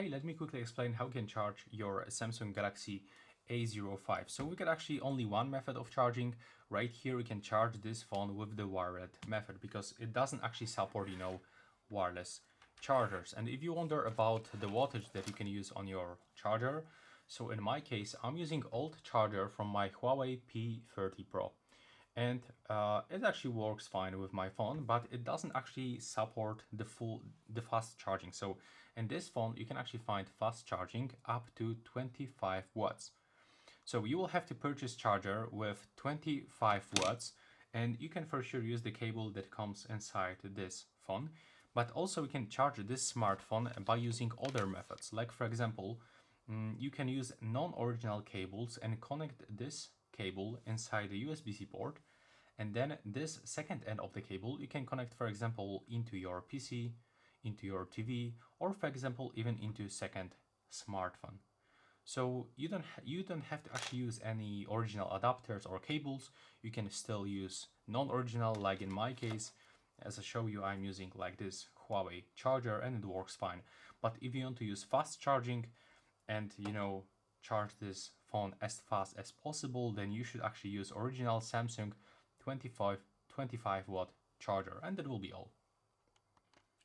hey, let me quickly explain how you can charge your Samsung Galaxy A05. So we got actually only one method of charging. Right here, we can charge this phone with the wired method because it doesn't actually support, wireless chargers. And if you wonder about the wattage that you can use on your charger, so in my case, I'm using old charger from my Huawei P30 Pro. And it actually works fine with my phone, but it doesn't actually support the fast charging. So in this phone you can actually find fast charging up to 25 watts. So you will have to purchase charger with 25 watts, and you can for sure use the cable that comes inside this phone. But also you can charge this smartphone by using other methods, like for example, you can use non-original cables and connect this cable inside the USB-C port, and then this second end of the cable you can connect, for example, into your PC, into your TV, or for example even into second smartphone. So you don't have to actually use any original adapters or cables. You can still use non-original, like in my case. As I show you, I'm using like this Huawei charger and it works fine. But if you want to use fast charging and charge this phone as fast as possible, then you should actually use original Samsung 25 watt charger, and that will be all.